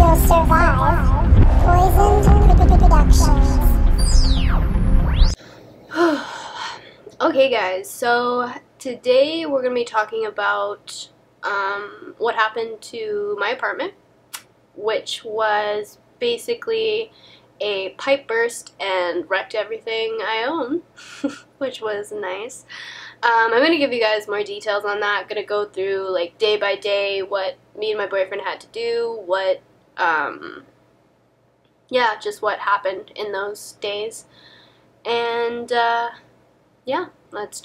you'll survive. Poisoned Productions. Okay guys, so today we're going to be talking about what happened to my apartment, which was basically a pipe burst and wrecked everything I own, which was nice. I'm going to give you guys more details on that. I'm going to go through like day by day what me and my boyfriend had to do, what, yeah, just what happened in those days. And, yeah, let's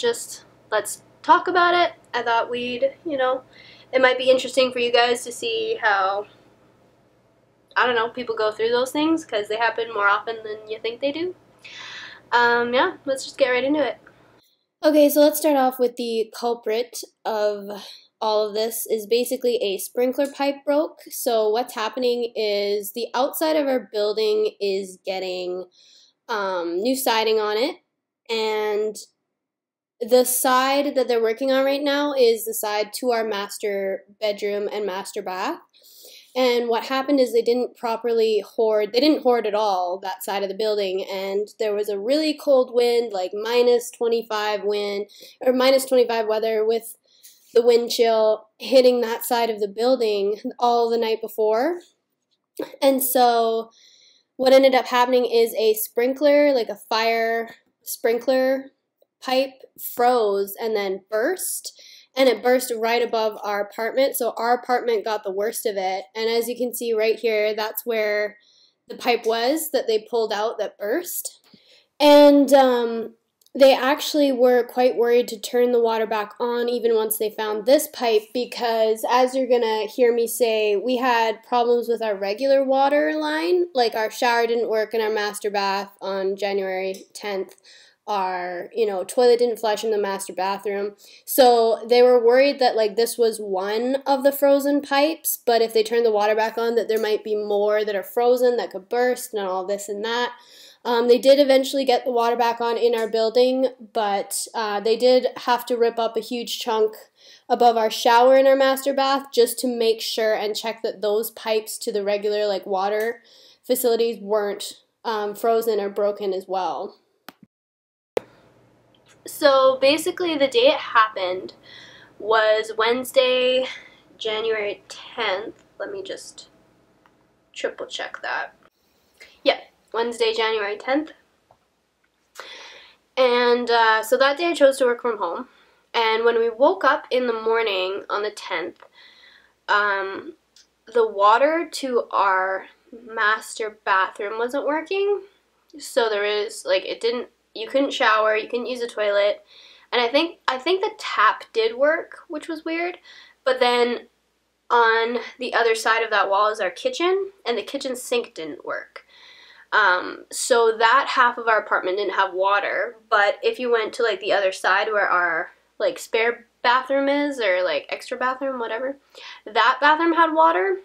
talk about it. I thought it might be interesting for you guys to see how, I don't know, people go through those things because they happen more often than you think they do. Yeah, let's just get right into it. Okay, so let's start off with the culprit of all of this is basically a sprinkler pipe broke. So what's happening is the outside of our building is getting new siding on it, and the side that they're working on right now is the side to our master bedroom and master bath. And what happened is they didn't hoard at all, that side of the building, and there was a really cold wind, like minus 25 wind, or minus 25 weather with the wind chill hitting that side of the building all the night before. And so what ended up happening is a sprinkler, like a fire sprinkler pipe, froze and then burst. And it burst right above our apartment, so our apartment got the worst of it. And as you can see right here, that's where the pipe was that they pulled out that burst. And they actually were quite worried to turn the water back on even once they found this pipe because, as you're gonna hear me say, we had problems with our regular water line. Like our shower didn't work in our master bath on January 10th. Our, toilet didn't flush in the master bathroom. So they were worried that like this was one of the frozen pipes, but if they turned the water back on that there might be more that are frozen that could burst and all this and that. They did eventually get the water back on in our building, but they did have to rip up a huge chunk above our shower in our master bath just to make sure and check that those pipes to the regular like water facilities weren't frozen or broken as well. So basically the day it happened was Wednesday, January 10th. Let me just triple check that. Yeah, Wednesday, January 10th. And so that day I chose to work from home. And when we woke up in the morning on the 10th, the water to our master bathroom wasn't working. So there is, you couldn't shower, you couldn't use the toilet, and I think the tap did work, which was weird, but then on the other side of that wall is our kitchen, and the kitchen sink didn't work. So that half of our apartment didn't have water, but if you went to like the other side where our like spare bathroom is, or like extra bathroom, whatever, that bathroom had water.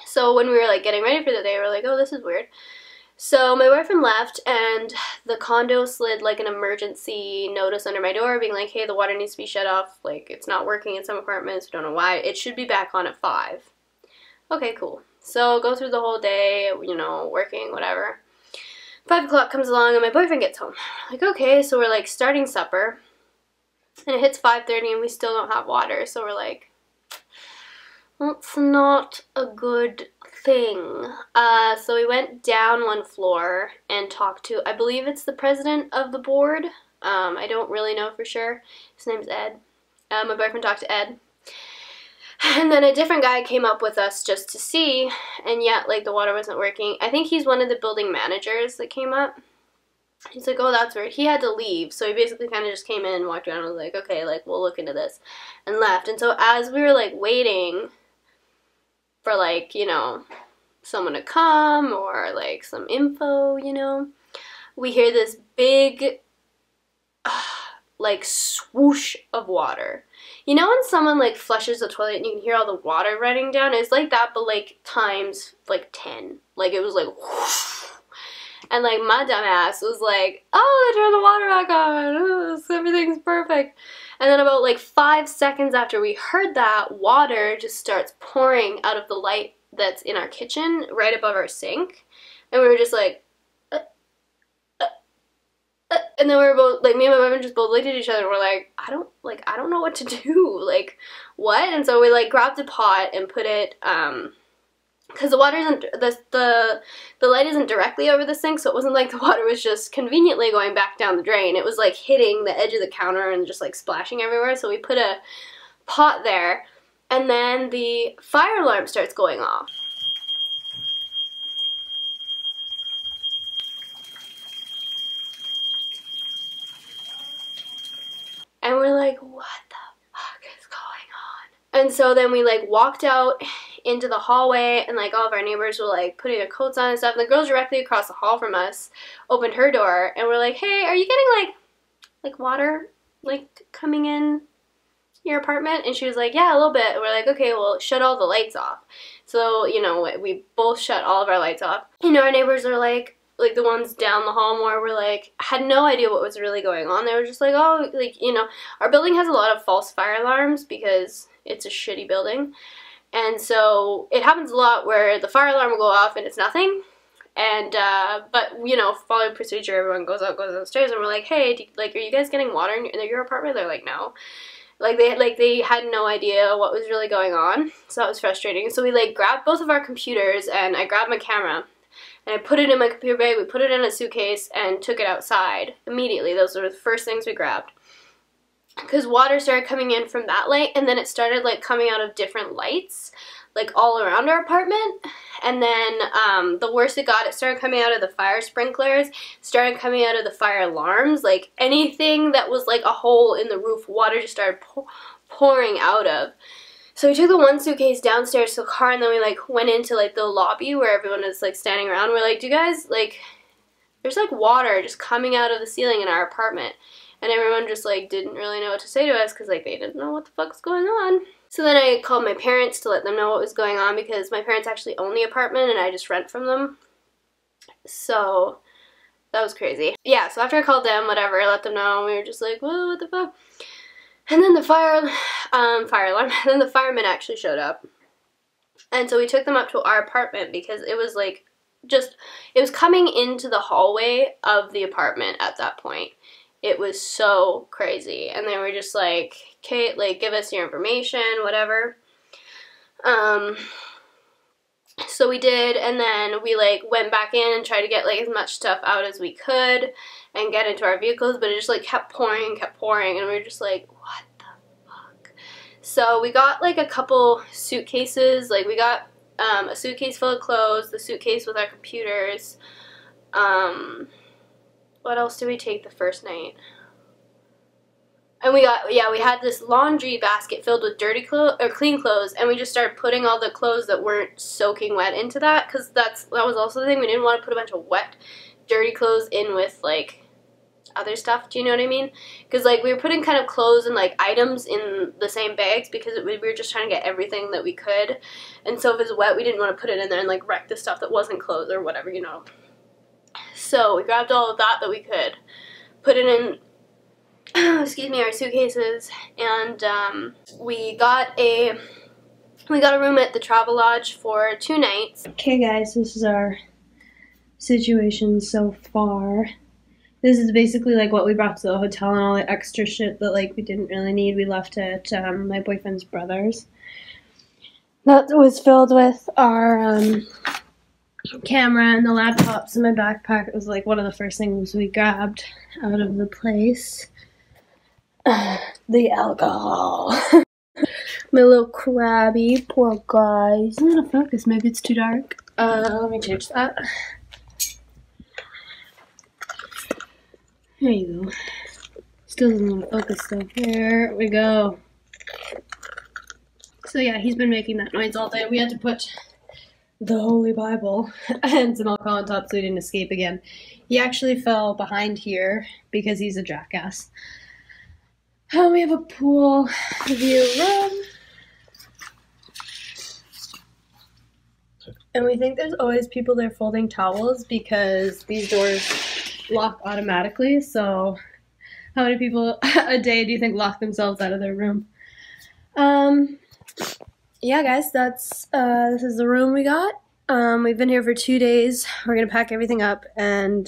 So when we were like getting ready for the day, we were like, oh, this is weird. So my boyfriend left, and the condo slid like an emergency notice under my door being like, hey, the water needs to be shut off, like it's not working in some apartments, we don't know why, it should be back on at 5. Okay, cool. So go through the whole day, working, whatever. 5 o'clock comes along and my boyfriend gets home. Like, okay, so we're like starting supper, and it hits 5:30 and we still don't have water, so we're like, that's not a good thing. So we went down one floor and talked to, I believe it's the president of the board. I don't really know for sure. His name's Ed. My boyfriend talked to Ed. And then a different guy came up with us just to see, and yet, like, the water wasn't working. I think he's one of the building managers that came up. He's like, oh, that's weird. He had to leave, so he basically kind of just came in, walked around, and was like, okay, like, we'll look into this, and left. And so as we were, like, waiting for, like, someone to come or like some info, we hear this big like swoosh of water. When someone like flushes the toilet and you can hear all the water running down? It's like that, but like times like 10. Like it was like whoosh. And like my dumb ass was like, oh, they turned the water back on, oh, everything's perfect. And then about like 5 seconds after we heard that, water just starts pouring out of the light that's in our kitchen right above our sink, and we were just like, and then we were both, like, me and my mom just both looked at each other and we're like, I don't know what to do, like, what? And so we, like, grabbed a pot and put it, because the water isn't, the light isn't directly over the sink, so it wasn't like the water was just conveniently going back down the drain. It was, like, hitting the edge of the counter and just, like, splashing everywhere, so we put a pot there, and then the fire alarm starts going off. And we're like, what the fuck is going on? And so then we, like, walked out into the hallway, and, like, all of our neighbors were, like, putting their coats on and stuff. And the girl directly across the hall from us opened her door, and we're like, hey, are you getting, like water, like, coming in your apartment? And she was like, yeah, a little bit. And we're like, okay, well, shut all the lights off. So, you know, we both shut all of our lights off. You know, our neighbors are like the ones down the hall more were like, had no idea what was really going on. They were just like, oh, like, you know, our building has a lot of false fire alarms because it's a shitty building. And so it happens a lot where the fire alarm will go off and it's nothing. And, but, you know, following procedure, everyone goes downstairs, and we're like, hey, are you guys getting water in your apartment? They're like, no. They had no idea what was really going on. So that was frustrating. So we, like, grabbed both of our computers, and I grabbed my camera, and I put it in my computer bag, we put it in a suitcase, and took it outside immediately. Those were the first things we grabbed. Because water started coming in from that light, and then it started, like, coming out of different lights, like, all around our apartment. And then the worse it got, it started coming out of the fire sprinklers, started coming out of the fire alarms, like, anything that was, like, a hole in the roof, water just started pouring out of. So we took the one suitcase downstairs to the car, and then we, like, went into, like, the lobby where everyone is, like, standing around. We're like, do you guys, like, there's, like, water just coming out of the ceiling in our apartment. And everyone just, like, didn't really know what to say to us because, like, they didn't know what the fuck's going on. So then I called my parents to let them know what was going on, because my parents actually own the apartment and I just rent from them. So that was crazy. Yeah, so after I called them, whatever, I let them know, we were just like, whoa, what the fuck? And then the fire alarm, then the firemen actually showed up. And so we took them up to our apartment because it was, like, it was coming into the hallway of the apartment at that point. It was so crazy. And they were just like, Kate, like, give us your information, whatever. So we did, and then we, like, went back in and tried to get, like, as much stuff out as we could and get into our vehicles, but it just, like, kept pouring, and we were just like, what the fuck? So we got, like, a couple suitcases. Like, we got a suitcase full of clothes, the suitcase with our computers. What else did we take the first night? And we got, yeah, we had this laundry basket filled with dirty clothes, or clean clothes, and we just started putting all the clothes that weren't soaking wet into that, because that was also the thing. We didn't want to put a bunch of wet, dirty clothes in with, like, other stuff. Do you know what I mean? Because, like, we were putting kind of clothes and, like, items in the same bags because we were just trying to get everything that we could. And so if it was wet, we didn't want to put it in there and, like, wreck the stuff that wasn't clothes or whatever, you know. So we grabbed all of that we could, put it in, excuse me, our suitcases, and we got a room at the Travelodge for 2 nights. Okay guys, this is our situation so far. This is basically, like, what we brought to the hotel, and all the extra shit that, like, we didn't really need, we left at my boyfriend's brother's. That was filled with our camera and the laptops in my backpack. It was, like, one of the first things we grabbed out of the place. The alcohol. My little crabby, poor guy. He's not gonna focus, maybe it's too dark. Let me change that. There you go. Still doesn't want to focus though. There we go. So yeah, he's been making that noise all day. We had to put the Holy Bible and some alcohol on top so he didn't escape again. He actually fell behind here because he's a jackass. We have a pool view room. And we think there's always people there folding towels because these doors lock automatically. So how many people a day do you think lock themselves out of their room? yeah, guys, that's this is the room we got. We've been here for 2 days. We're gonna pack everything up and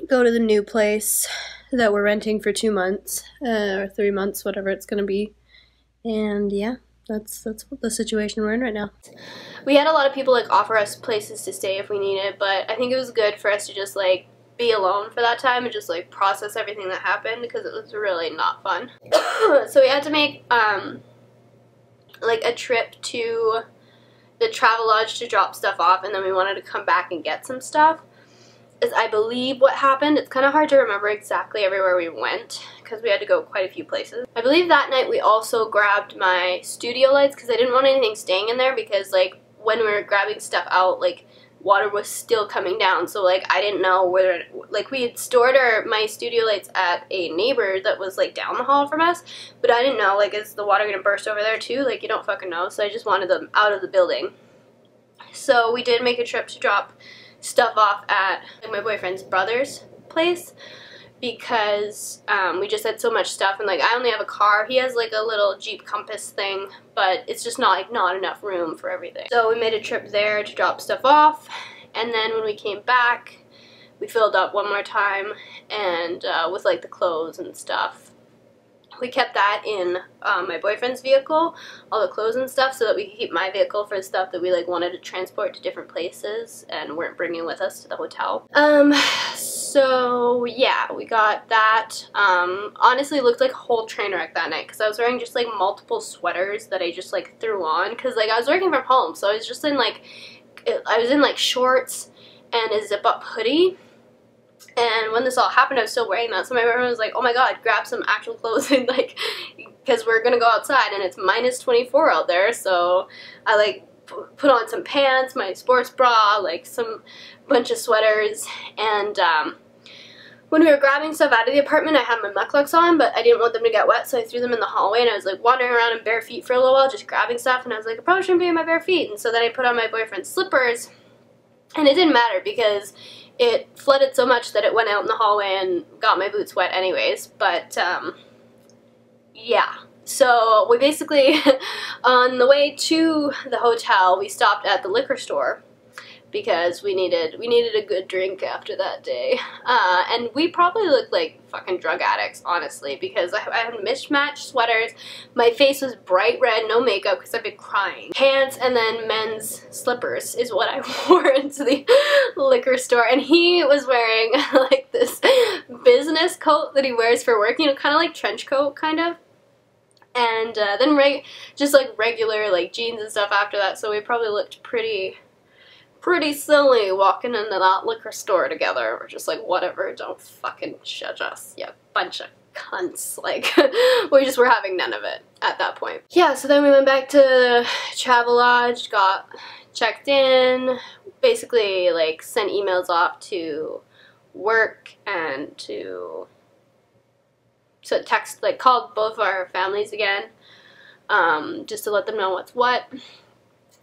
go to the new place that we're renting for 2 months or 3 months, whatever it's gonna be. And yeah, that's the situation we're in right now. We had a lot of people like offer us places to stay if we needed, but I think it was good for us to just like be alone for that time and just like process everything that happened because it was really not fun. So we had to make like a trip to the Travelodge to drop stuff off, and then we wanted to come back and get some stuff. Is I believe what happened. It's kind of hard to remember exactly everywhere we went because we had to go quite a few places. I believe that night we also grabbed my studio lights because I didn't want anything staying in there because like when we were grabbing stuff out, like water was still coming down, so like I didn't know whether, like we had stored my studio lights at a neighbor that was like down the hall from us, but I didn't know like is the water gonna burst over there too, like you don't fucking know, so I just wanted them out of the building. So we did make a trip to drop stuff off at like my boyfriend's brother's place because we just had so much stuff, and like I only have a car. He has like a little Jeep Compass thing, but it's just not enough room for everything. So we made a trip there to drop stuff off, and then when we came back we filled up one more time and with like the clothes and stuff. We kept that in my boyfriend's vehicle, all the clothes and stuff, so that we could keep my vehicle for the stuff that we like wanted to transport to different places and weren't bringing with us to the hotel. So yeah, we got that. Honestly, it looked like a whole train wreck that night because I was wearing just like multiple sweaters that I just like threw on because like I was working from home, so I was just in like shorts and a zip-up hoodie. And when this all happened, I was still wearing that, so my boyfriend was like, oh my god, grab some actual clothing, like, because we're gonna go outside and it's minus 24 out there. So I like put on some pants, my sports bra, like some bunch of sweaters, and when we were grabbing stuff out of the apartment, I had my mucklucks on, but I didn't want them to get wet, so I threw them in the hallway, and I was like wandering around in bare feet for a little while, just grabbing stuff, and I was like, I probably shouldn't be in my bare feet, and so then I put on my boyfriend's slippers, and it didn't matter because it flooded so much that it went out in the hallway and got my boots wet anyways, but yeah. So we basically, on the way to the hotel, we stopped at the liquor store because we needed a good drink after that day. And we probably looked like fucking drug addicts, honestly, because I had mismatched sweaters, my face was bright red, no makeup because I've been crying. Pants and then men's slippers is what I wore into the liquor store, and he was wearing like this business coat that he wears for work, you know, kind of like trench coat, kind of. And then just like regular like jeans and stuff after that, so we probably looked pretty silly walking into that liquor store together. We're just like, whatever, don't fucking judge us, you bunch of cunts. Like, we just were having none of it at that point. Yeah, so then we went back to Travelodge, got checked in, basically like sent emails off to work and to text, like called both of our families again, just to let them know what's what.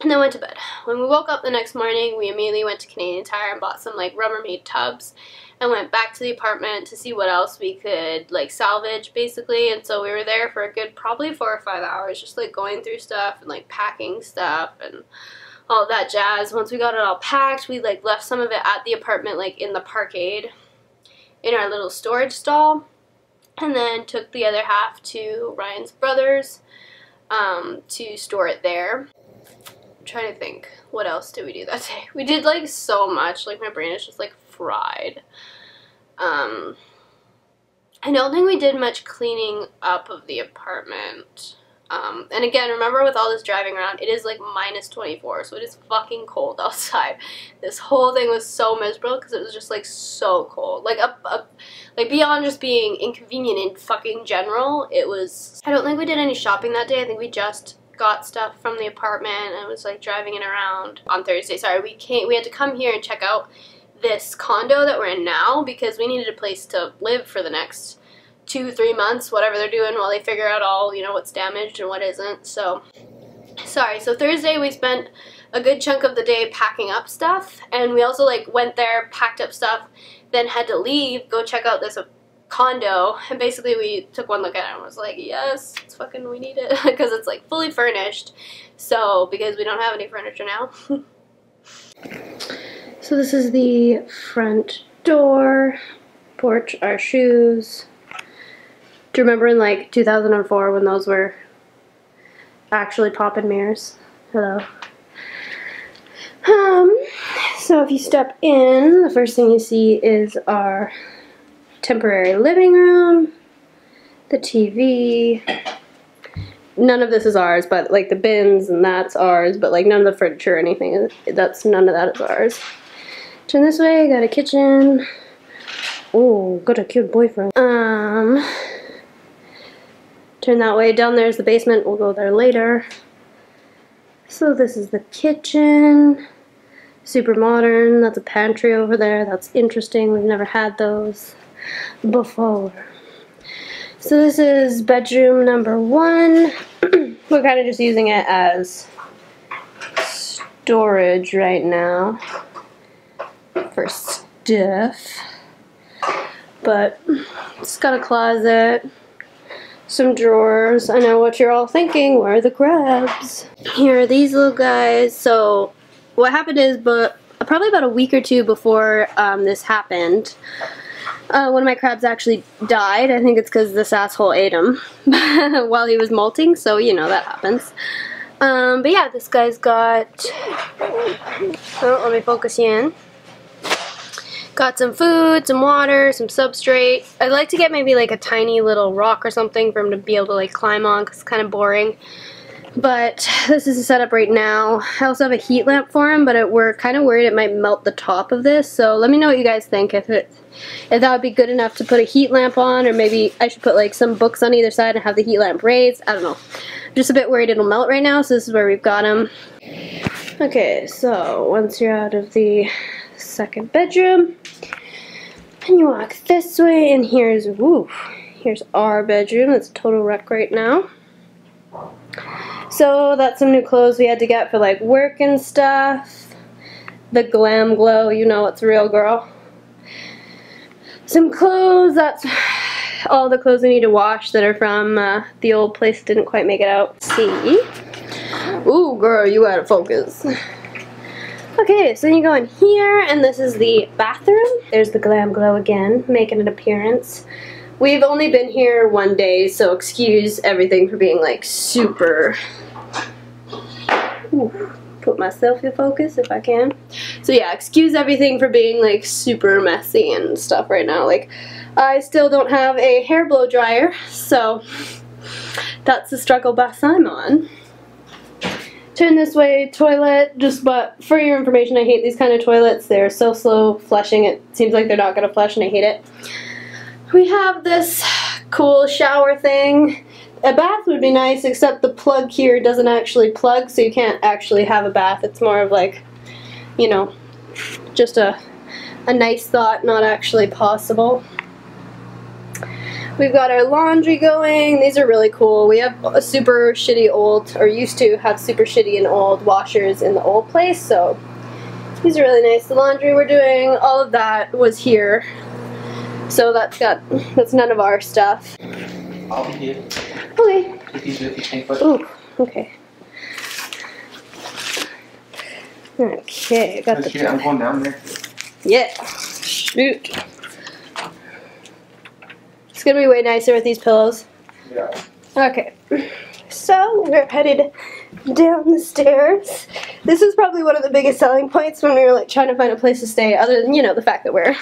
And then went to bed. When we woke up the next morning, we immediately went to Canadian Tire and bought some like Rubbermaid tubs and went back to the apartment to see what else we could like salvage basically. And so we were there for a good probably 4 or 5 hours, just like going through stuff and like packing stuff and all that jazz. Once we got it all packed, we like left some of it at the apartment, like in the parkade in our little storage stall, and then took the other half to Ryan's brother's to store it there. Trying to think, what else did we do that day? We did like so much, like my brain is just like fried. I don't think we did much cleaning up of the apartment. And again, remember with all this driving around, it is like minus 24, so it is fucking cold outside. This whole thing was so miserable because it was just like so cold. Like like beyond just being inconvenient in fucking general, it was, I don't think we did any shopping that day. I think we just got stuff from the apartment and was like driving it around. On Thursday, sorry, we had to come here and check out this condo that we're in now because we needed a place to live for the next 2-3 months, whatever they're doing, while they figure out all, you know, what's damaged and what isn't. So sorry, so Thursday we spent a good chunk of the day packing up stuff, and we also like went there, packed up stuff, then had to leave, go check out this condo, and basically we took one look at it and was like, yes, it's fucking, we need it, because it's like fully furnished. So because we don't have any furniture now. So this is the front door, porch, our shoes. Do you remember in like 2004 when those were actually pop-in mirrors? Hello. So if you step in, the first thing you see is our temporary living room, the TV. None of this is ours, but like the bins and that's ours, but like none of the furniture or anything, none of that is ours. Turn this way, got a kitchen. Oh, got a cute boyfriend. Turn that way, down there's the basement, we'll go there later. So this is the kitchen. Super modern, that's a pantry over there, that's interesting, we've never had those before. So this is bedroom number 1. We're kind of just using it as storage right now for stuff. But it's got a closet, some drawers. I know what you're all thinking, where are the crabs? Here are these little guys. So what happened is, probably about a week or two before this happened, one of my crabs actually died. I think it's because this asshole ate him while he was molting, so you know that happens. But yeah, this guy's got, oh, let me focus you in. Got some food, some water, some substrate. I'd like to get maybe like a tiny little rock or something for him to be able to like climb on, because it's kind of boring. But this is the setup right now. I also have a heat lamp for him, but we're kind of worried it might melt the top of this. So let me know what you guys think, if that would be good enough to put a heat lamp on, or maybe I should put like some books on either side and have the heat lamp raised. I don't know. I'm just a bit worried it'll melt right now, so this is where we've got him. Okay, so once you're out of the second bedroom, and you walk this way, and here's our bedroom. It's a total wreck right now. So that's some new clothes we had to get for like work and stuff. The glam glow, you know it's real, girl. Some clothes, that's all the clothes we need to wash that are from the old place. Didn't quite make it out. See? Ooh, girl, you gotta focus. Okay, so you go in here, and this is the bathroom. There's the glam glow again, making an appearance. We've only been here one day, so excuse everything for being like super... Ooh, put myself in focus if I can. So yeah, excuse everything for being like super messy and stuff right now. Like, I still don't have a hair blow dryer, so that's the struggle bus I'm on. Turn this way, toilet, but for your information, I hate these kind of toilets. They're so slow flushing, it seems like they're not gonna flush, and I hate it. We have this cool shower thing. A bath would be nice, except the plug here doesn't actually plug, so you can't actually have a bath. It's more of like, you know, just a nice thought, not actually possible. We've got our laundry going. These are really cool. We have a super shitty old, or used to have super shitty and old washers in the old place, so these are really nice. The laundry we're doing, all of that was here. So that's none of our stuff. I'll be here. Okay. It's easier if you think about it. Ooh, okay. Okay, got the... I'm going down there. Yeah. Shoot. It's gonna be way nicer with these pillows. Yeah. Okay. So, we're headed down the stairs. This is probably one of the biggest selling points when we were like trying to find a place to stay, other than, you know, the fact that we're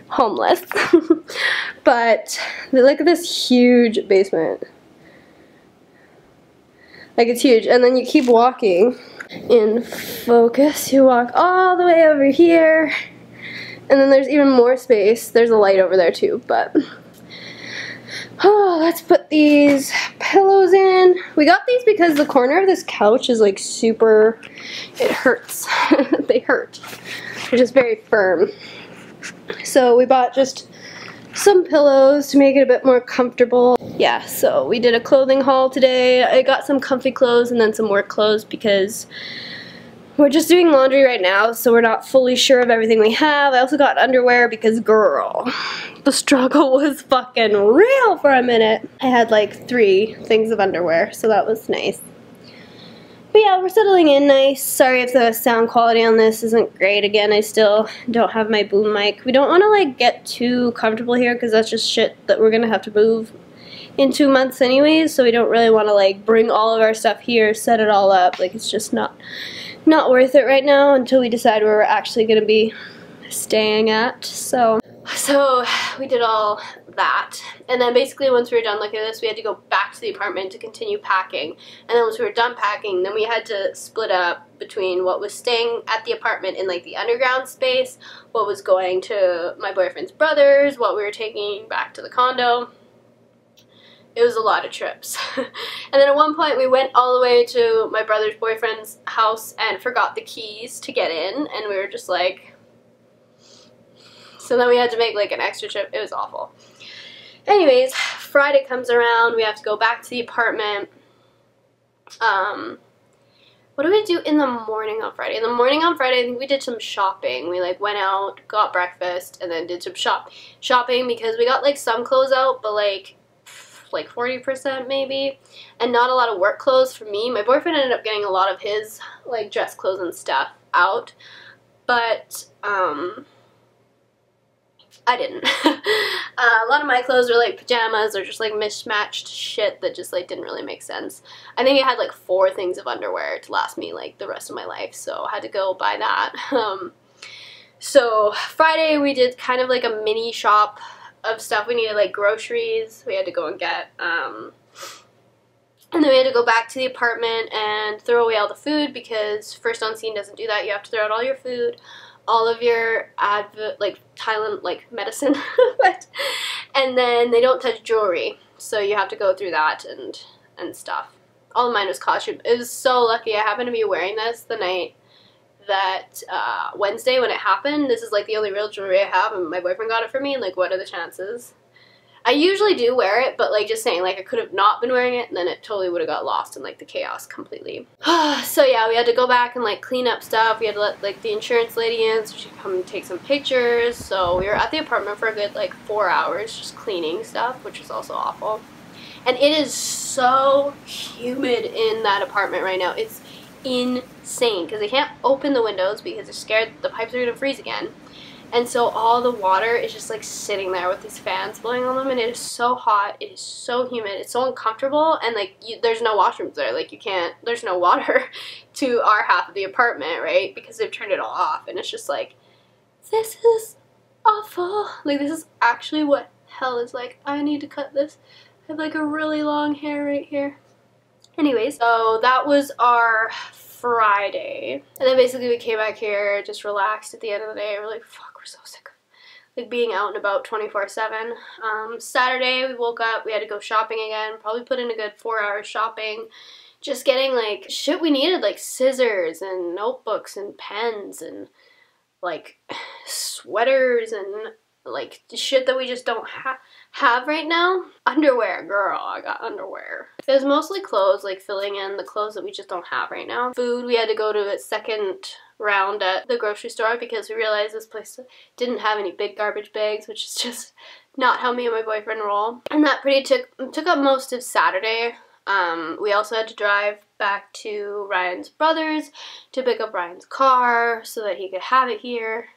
homeless. But look at this huge basement. Like, it's huge. And then you keep walking in focus. You walk all the way over here. And then there's even more space. There's a light over there too, but... Oh, let's put these pillows in. We got these because the corner of this couch is like super... It hurts. They hurt. They're just very firm. So we bought just some pillows to make it a bit more comfortable. Yeah, so we did a clothing haul today. I got some comfy clothes and then some work clothes because we're just doing laundry right now, so we're not fully sure of everything we have. I also got underwear because, girl, the struggle was fucking real for a minute. I had like 3 things of underwear, so that was nice. But yeah, we're settling in nice. Sorry if the sound quality on this isn't great. Again, I still don't have my boom mic. We don't want to like get too comfortable here because that's just shit that we're gonna have to move in 2 months anyways, so we don't really want to like bring all of our stuff here, set it all up. Like, it's just not worth it right now until we decide where we're actually gonna be staying at. So we did all that, and then basically once we were done looking at this, we had to go back to the apartment to continue packing. And then once we were done packing, then we had to split up between what was staying at the apartment in like the underground space, what was going to my boyfriend's brothers, what we were taking back to the condo. It was a lot of trips. And then at one point we went all the way to my brother's boyfriend's house and forgot the keys to get in, and we were just like, so then we had to make like an extra trip. It was awful. Anyways, Friday comes around, we have to go back to the apartment. What do we do in the morning on Friday? In the morning on Friday, I think we did some shopping. We like went out, got breakfast, and then did some shopping because we got like some clothes out, but like 40% maybe, and not a lot of work clothes for me. My boyfriend ended up getting a lot of his like dress clothes and stuff out, but I didn't. A lot of my clothes were like pajamas or just like mismatched shit that just like didn't really make sense. I think I had like 4 things of underwear to last me like the rest of my life, so I had to go buy that. So Friday we did kind of like a mini shop of stuff we needed, like groceries we had to go and get, and then we had to go back to the apartment and throw away all the food because First On Scene doesn't do that. You have to throw out all your food, all of your like Thailand like medicine, and then they don't touch jewelry, so you have to go through that and stuff. All of mine was costume. It was so lucky I happened to be wearing this the night that Wednesday when it happened. This is like the only real jewelry I have, and my boyfriend got it for me, and like, what are the chances? I usually do wear it, but like just saying, like I could have not been wearing it and then it totally would have got lost in like the chaos completely. So yeah, we had to go back and like clean up stuff. We had to let like the insurance lady in so she could come and take some pictures. So we were at the apartment for a good like 4 hours just cleaning stuff, which was also awful. And it is so humid in that apartment right now. It's insane because they can't open the windows because they're scared the pipes are gonna freeze again, and so all the water is just like sitting there with these fans blowing on them, and it is so hot, it is so humid, it's so uncomfortable, and like there's no washrooms there, like you can't, there's no water to our half of the apartment, right, because they've turned it all off, and it's just like, this is awful. Like, this is actually what hell is like. I need to cut this. I have like a really long hair right here. Anyways, so that was our Friday. And then basically we came back here, just relaxed at the end of the day. We're like, fuck, we're so sick of like being out and about 24/7. Saturday we woke up, we had to go shopping again. Probably put in a good 4 hours shopping. Just getting like shit we needed, like scissors and notebooks and pens and like sweaters and like shit that we just don't have right now. Underwear, girl, I got underwear. It was mostly clothes, like filling in the clothes that we just don't have right now. Food, we had to go to a second round at the grocery store because we realized this place didn't have any big garbage bags, which is just not how me and my boyfriend roll. And that took up most of Saturday. We also had to drive back to Ryan's brother's to pick up Ryan's car so that he could have it here.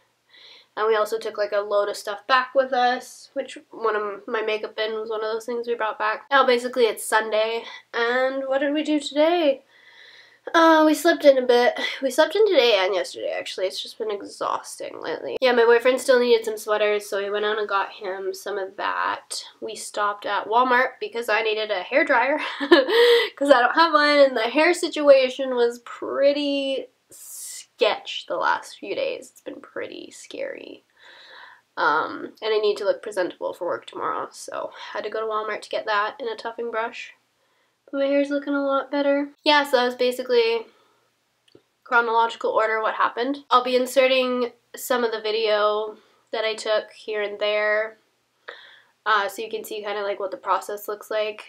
And we also took like a load of stuff back with us, which one of my makeup bin was one of those things we brought back. Now basically it's Sunday, and what did we do today? We slept in a bit. We slept in today and yesterday, actually. It's just been exhausting lately. Yeah, my boyfriend still needed some sweaters, so we went out and got him some of that. We stopped at Walmart because I needed a hairdryer because I don't have one, and the hair situation was pretty sketch the last few days. It's been pretty scary. And I need to look presentable for work tomorrow, so I had to go to Walmart to get that and a tuffing brush. But my hair's looking a lot better. Yeah, so that was basically chronological order what happened. I'll be inserting some of the video that I took here and there, so you can see kind of like what the process looks like.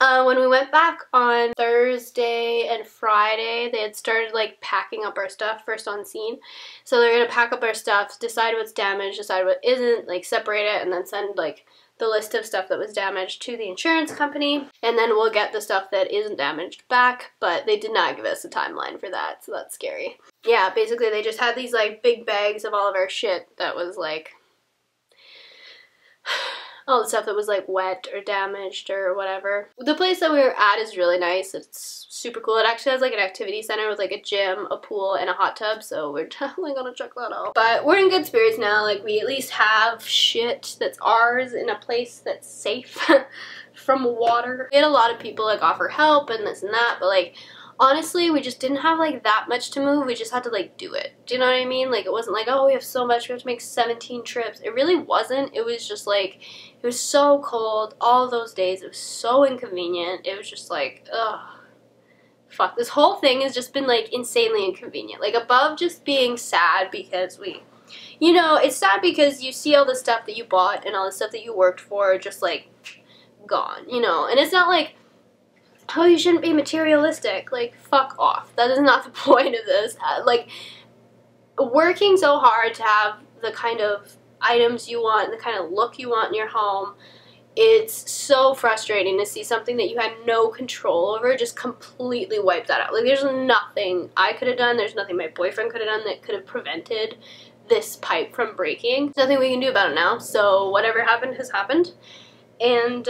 When we went back on Thursday and Friday, they had started like packing up our stuff first on scene. So they're gonna pack up our stuff, decide what's damaged, decide what isn't, like separate it, and then send like the list of stuff that was damaged to the insurance company, and then we'll get the stuff that isn't damaged back, but they did not give us a timeline for that, so that's scary. Yeah, basically they just had these like big bags of all of our shit that was like all the stuff that was like wet or damaged or whatever. The place that we were at is really nice. It's super cool. It actually has like an activity center with like a gym, a pool, and a hot tub, so we're definitely gonna check that out. But we're in good spirits now. Like, we at least have shit that's ours in a place that's safe from water. We had a lot of people like offer help and this and that, but like honestly, we just didn't have like that much to move. We just had to like do it. Do you know what I mean? Like, it wasn't like, oh, we have so much, we have to make 17 trips. It really wasn't. It was just like, it was so cold all those days. It was so inconvenient. It was just like, ugh. Fuck, this whole thing has just been like insanely inconvenient. Like, above just being sad because we, you know, it's sad because you see all the stuff that you bought and all the stuff that you worked for just like gone, you know. And it's not like, oh, you shouldn't be materialistic. Like, fuck off. That is not the point of this. Like, working so hard to have the kind of items you want, the kind of look you want in your home, it's so frustrating to see something that you had no control over just completely wipe that out. Like, there's nothing I could have done, there's nothing my boyfriend could have done that could have prevented this pipe from breaking. There's nothing we can do about it now, so whatever happened has happened. And,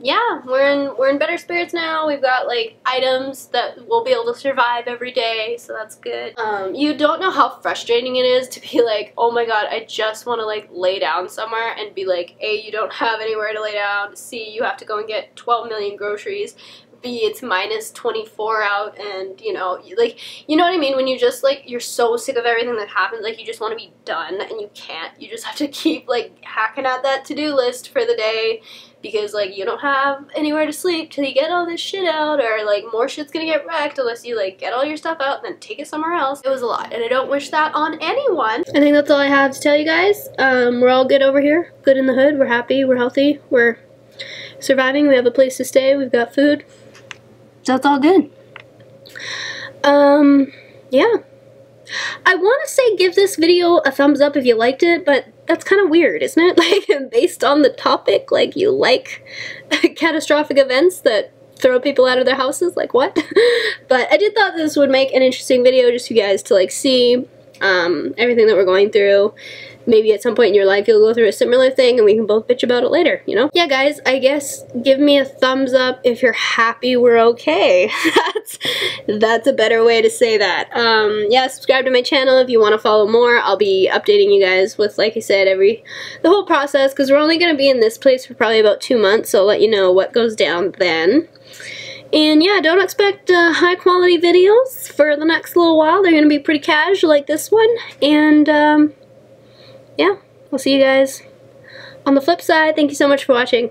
yeah, we're in better spirits now. We've got like items that we'll be able to survive every day, so that's good. You don't know how frustrating it is to be like, oh my god, I just want to like lay down somewhere and be like, A, you don't have anywhere to lay down, C, you have to go and get 12 million groceries, B, it's minus 24 out, and you know, like, you know what I mean? When you just like, you're so sick of everything that happens, like you just want to be done and you can't. You just have to keep like hacking at that to-do list for the day, because like you don't have anywhere to sleep till you get all this shit out, or like more shit's gonna get wrecked unless you like get all your stuff out and then take it somewhere else. It was a lot, and I don't wish that on anyone. I think that's all I have to tell you guys. We're all good over here, good in the hood, we're happy, we're healthy, we're surviving, we have a place to stay, we've got food. So it's all good. Yeah. I want to say give this video a thumbs up if you liked it, but that's kind of weird, isn't it? Like, based on the topic, like, you like catastrophic events that throw people out of their houses? Like, what? But I did thought this would make an interesting video just for you guys to, like, see everything that we're going through. Maybe at some point in your life you'll go through a similar thing and we can both bitch about it later, you know? Yeah, guys, I guess give me a thumbs up if you're happy we're okay. That's a better way to say that. Yeah, subscribe to my channel if you want to follow more. I'll be updating you guys with, like I said, the whole process, because we're only going to be in this place for probably about 2 months, so I'll let you know what goes down then. And yeah, don't expect high quality videos for the next little while. They're going to be pretty casual like this one. And yeah, we'll see you guys on the flip side. Thank you so much for watching.